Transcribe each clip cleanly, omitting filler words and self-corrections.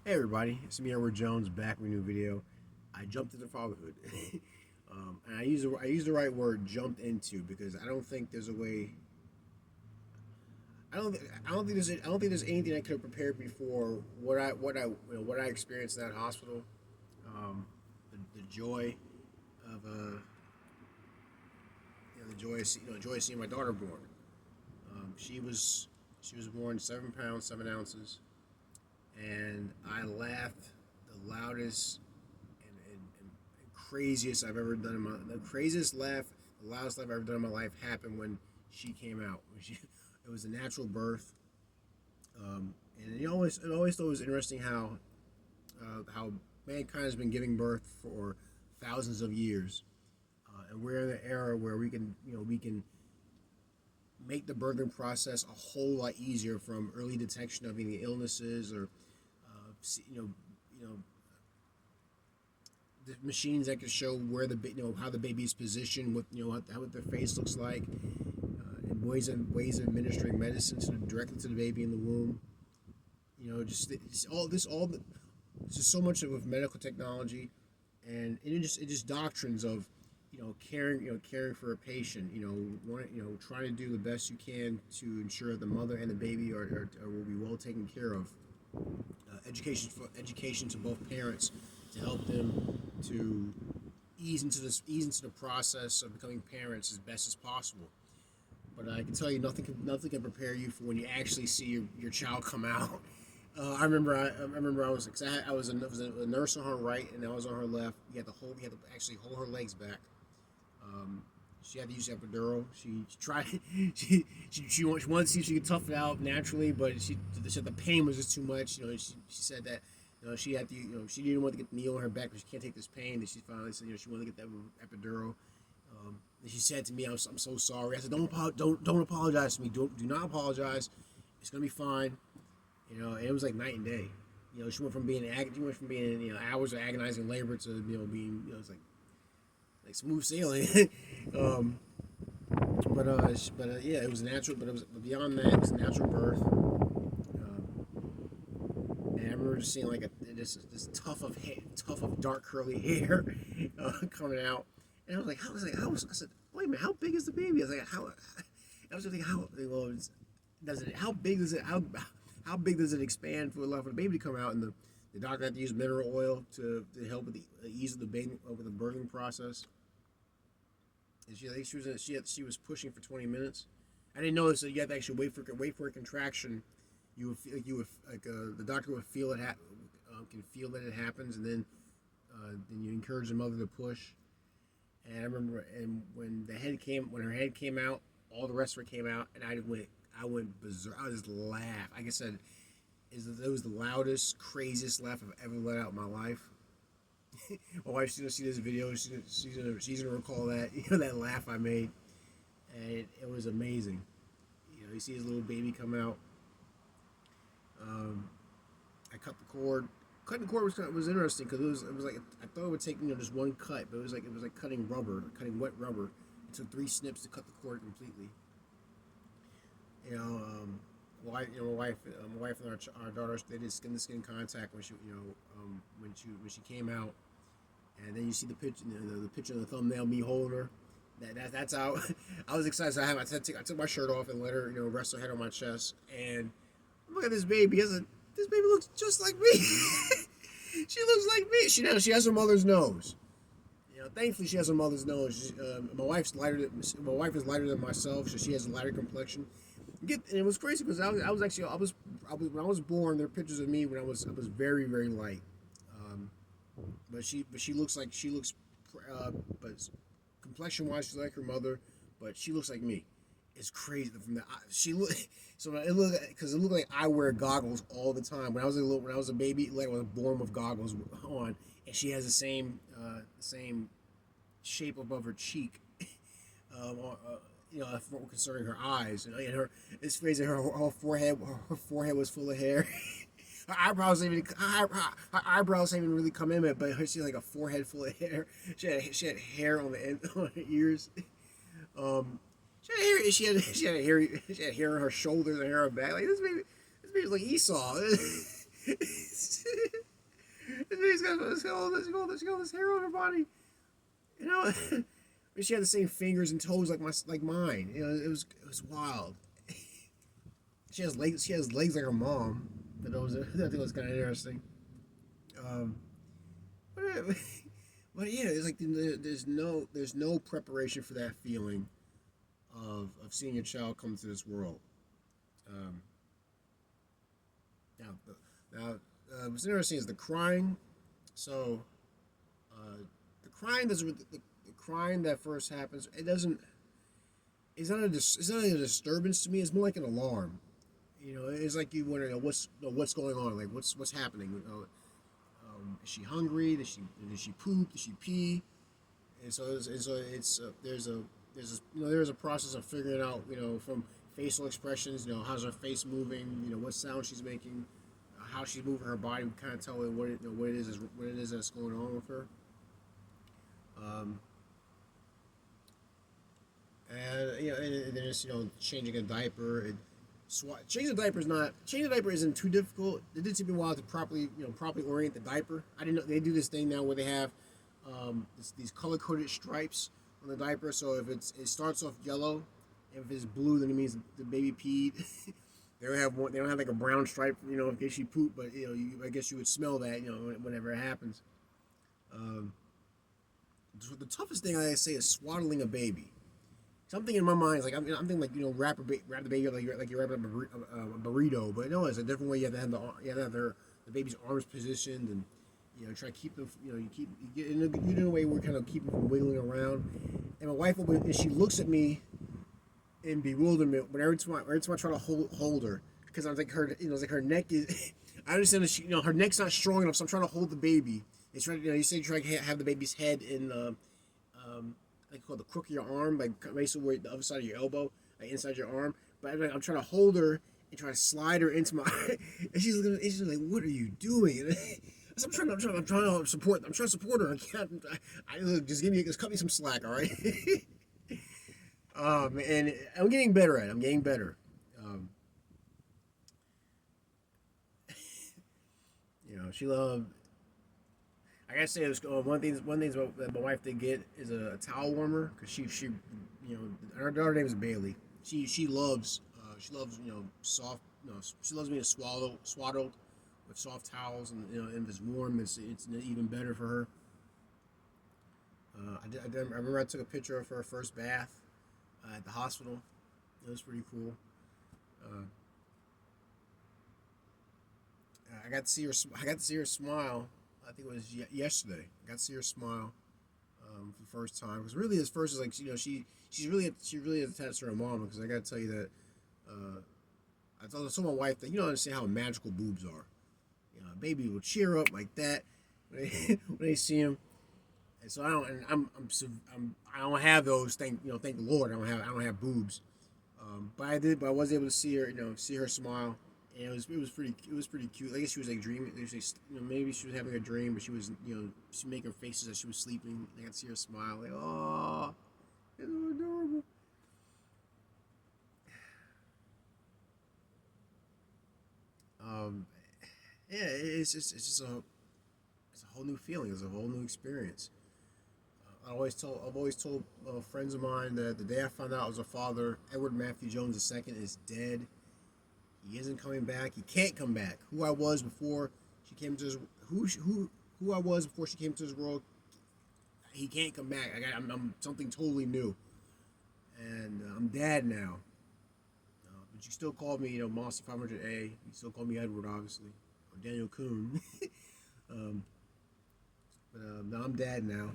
Hey everybody, it's me Edward Jones back with a new video. I jumped into fatherhood, and I use the right word "jumped into" because I don't think there's a way. I don't think there's anything I could have prepared me for what I experienced in that hospital. The joy of the joy of seeing my daughter born. She was born 7 pounds 7 ounces, and I laughed the loudest and craziest I've ever done in my the craziest laugh, the loudest laugh I've ever done in my life happened when she came out. It was a natural birth, and it always thought it was interesting how mankind has been giving birth for thousands of years, and we're in an era where we can make the birthing process a whole lot easier, from early detection of any illnesses or you know you know the machines that can show where how the baby is positioned, what their face looks like, and ways of administering medicine directly to the baby in the womb. Just it's just so much with medical technology, and it just doctrines of caring for a patient. Trying to do the best you can to ensure that the mother and the baby will be well taken care of. Education to both parents to help them to ease into the process of becoming parents as best as possible. But I can tell you, nothing can prepare you for when you actually see your child come out. I was, cause I was a nurse on her right and I was on her left. You had to actually hold her legs back. Um, she had to use epidural. She tried. She wanted to see if she could tough it out naturally, but she said the pain was just too much. She said that she had to. She didn't want to get the needle on her back, but she can't take this pain. And she finally said she wanted to get that epidural. And she said to me, "I'm so sorry." I said, Don't apologize to me. Do not apologize. It's gonna be fine." And it was like night and day. She went from being hours of agonizing labor to being it's like smooth sailing. um, yeah, it was natural. But beyond that, it was a natural birth. And I remember just seeing like this tuft of dark curly hair coming out, and I said, wait a minute, how big is the baby? I was like, how? I was just thinking, how big does it expand for the baby to come out? And the doctor had to use mineral oil to help with the ease of the baby with the birthing process. And she was pushing for 20 minutes. I didn't know this. So you have to actually wait for a contraction. The doctor would feel can feel that it happens, and then you encourage the mother to push. And I remember, and when her head came out, all the rest of her came out, and I went berserk. I just laughed. Like I said, it was the loudest, craziest laugh I've ever let out in my life. My wife's gonna see this video. She's gonna recall that that laugh I made, and it was amazing. You see his little baby come out. I cut the cord. Cutting the cord was interesting because it was like I thought it would take just one cut, but it was like cutting wet rubber. It took 3 snips to cut the cord completely. You know, my wife and our daughters, they did skin to skin contact when she came out, and then you see the picture, the picture of the thumbnail, me holding her. That's how I was excited. So I took my shirt off and let her, rest her head on my chest, and look at this baby. This baby looks just like me. She looks like me. She has her mother's nose. Thankfully she has her mother's nose. My wife is lighter than myself, so she has a lighter complexion. And it was crazy because I was when I was born. There are pictures of me when I was very, very light. But but complexion wise she's like her mother, but she looks like me. It's crazy from the she look so it looked because it looked like I wear goggles all the time. When I was a baby, like I was born with goggles on, and she has the same shape above her cheek. um, Concerning her eyes, it's crazy. Her forehead was full of hair. Her eyebrows haven't even really come in it, but she had like a forehead full of hair. She had hair on the end on her ears. Um, she had hair on her shoulders and hair on her back. Like this baby's like Esau. She got this hair on her body. You know, she had the same fingers and toes like mine. You know, it was wild. She has legs. She has legs like her mom. I think it was kind of interesting. Um, but, but yeah, it's like there's no preparation for that feeling of seeing your child come to this world. Um, now, what's interesting is the crying. So, the crying doesn't. The crying that first happens, it doesn't. It's not a disturbance to me. It's more like an alarm. You know, it's like you wonder, what's going on, like what's happening. Is she hungry? Did she poop? Did she pee? There's a process of figuring out, from facial expressions, how's her face moving, what sound she's making, how she's moving her body. We kind of tell her what it is that's going on with her. Um, and then it's changing a diaper. Changing a diaper isn't too difficult. It did take me a while to properly orient the diaper. I didn't know they do this thing now where they have these color coded stripes on the diaper. So if it starts off yellow, if it's blue, then it means the baby peed. They don't have one. They don't have like a brown stripe, in case she pooped. But I guess you would smell that, whenever it happens. Um, the toughest thing I say is swaddling a baby. Something in my mind is like I'm thinking like wrap the baby up like you're wrapping up a burrito, but no, it's a different way. You have to have the baby's arms positioned, and try to keep them. You get in a way where kind of keep them from wiggling around. And my wife she looks at me in bewilderment, but every time I try to hold her, because I was like her neck is. I understand that her neck's not strong enough, so I'm trying to hold the baby. It's trying you say you try to have the baby's head in like called the crook of your arm, like basically where the other side of your elbow, like inside your arm. But I'm trying to hold her and try to slide her into my. And she's like, "What are you doing?" And I'm trying to support. I'm trying to support her. Just cut me some slack, all right? And I'm getting better at it. I'm getting better. Um, she loved. I gotta say, it was, one thing that my wife did get is a towel warmer because her daughter name is Bailey. She loves soft. She loves being swaddled with soft towels, and if it's warm, it's even better for her. I remember I took a picture of her first bath at the hospital. It was pretty cool. Uh, I got to see her. I got to see her smile. I think it was yesterday. I got to see her smile for the first time. Because really, his first is like she really attached to her mom. Because I got to tell you that I told my wife that you don't understand how magical boobs are. A baby will cheer up like that when they see him. And so I don't. And I don't have those. Thank the Lord. I don't have boobs. But I did. But I was able to see her. See her smile. And it was pretty cute. I guess she was like dreaming. Maybe she was having a dream, but she was she making faces as she was sleeping. I got to see her smile, like, oh, it's so adorable. Um, yeah, it's just a whole new feeling. It's a whole new experience. I've always told friends of mine that the day I found out I was a father, Edward Matthew Jones II is dead. He isn't coming back. He can't come back. Who I was before she came to this, who I was before she came to this world. He can't come back. I'm something totally new, and I'm dad now. But you still call me, Monster 500A. You still call me Edward, obviously, or Daniel Coon. um, but no, I'm dad now,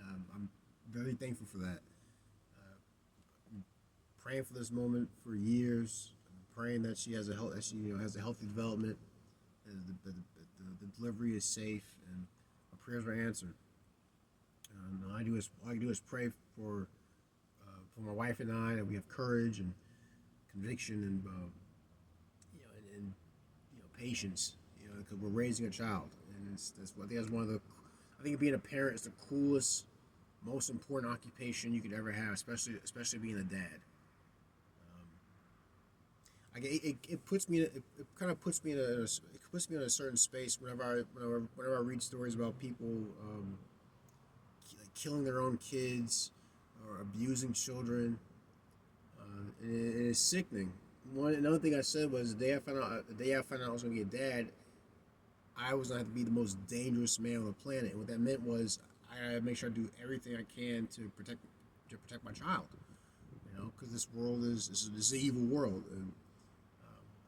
and I'm very thankful for that. I'm praying for this moment for years. Praying that she has has a healthy development, and the delivery is safe, and my prayers are answered. All I do is pray for my wife and I that we have courage and conviction and patience. Because we're raising a child, and I think that's one of the. I think being a parent is the coolest, most important occupation you could ever have, especially being a dad. it puts me it kind of puts me in it puts me in a certain space whenever I read stories about people killing their own kids or abusing children. It is sickening. Another thing I said was the day I found out I was gonna be a dad, I was gonna have to be the most dangerous man on the planet. And what that meant was I gotta make sure I do everything I can to protect my child. Because this world is an evil world, and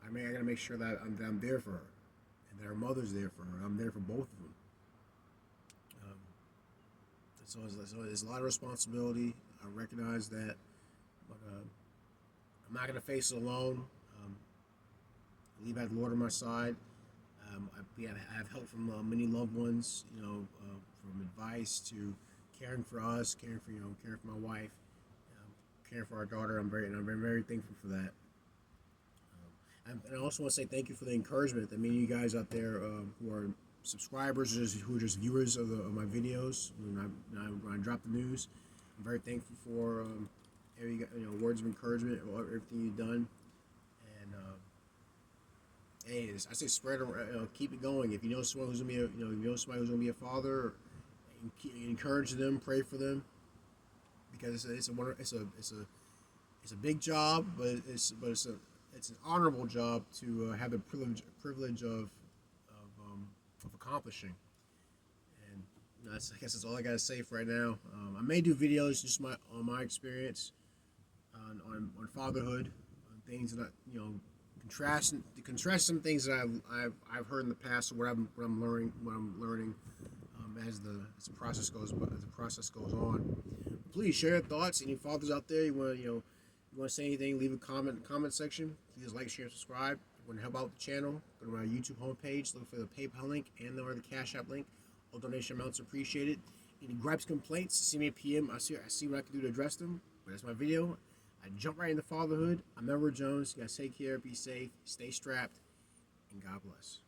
I gotta make sure that I'm there for her, and that her mother's there for her. I'm there for both of them. Um, so it's a lot of responsibility. I recognize that, but I'm not gonna face it alone. Um, I believe I have the Lord on my side. I have help from many loved ones, from advice to caring for us, caring for my wife, caring for our daughter. I'm very thankful for that. And I also want to say thank you for the encouragement that many of you guys out there who are subscribers, who are just viewers of my videos. When I drop the news, I'm very thankful for every words of encouragement, everything you've done. And hey, I say spread around, keep it going. If you know someone who's gonna be somebody who's gonna be a father, encourage them, pray for them, because it's a big job, but it's an honorable job to have the privilege of accomplishing. And I guess that's all I gotta say for right now. I may do videos just on my experience on fatherhood, on things that contrast some things that I've heard in the past, or what I'm learning as the process goes on. Please share your thoughts. Any fathers out there, you want to say anything, leave a comment in the comment section. Please like, share, subscribe. If you want to help out the channel, go to my YouTube homepage, look for the PayPal link and or the Cash App link. All donation amounts are appreciated. Any gripes, complaints, see me at PM. I see what I can do to address them. But that's my video. I jump right into fatherhood. I'm Edward Jones. You guys take care, be safe, stay strapped, and God bless.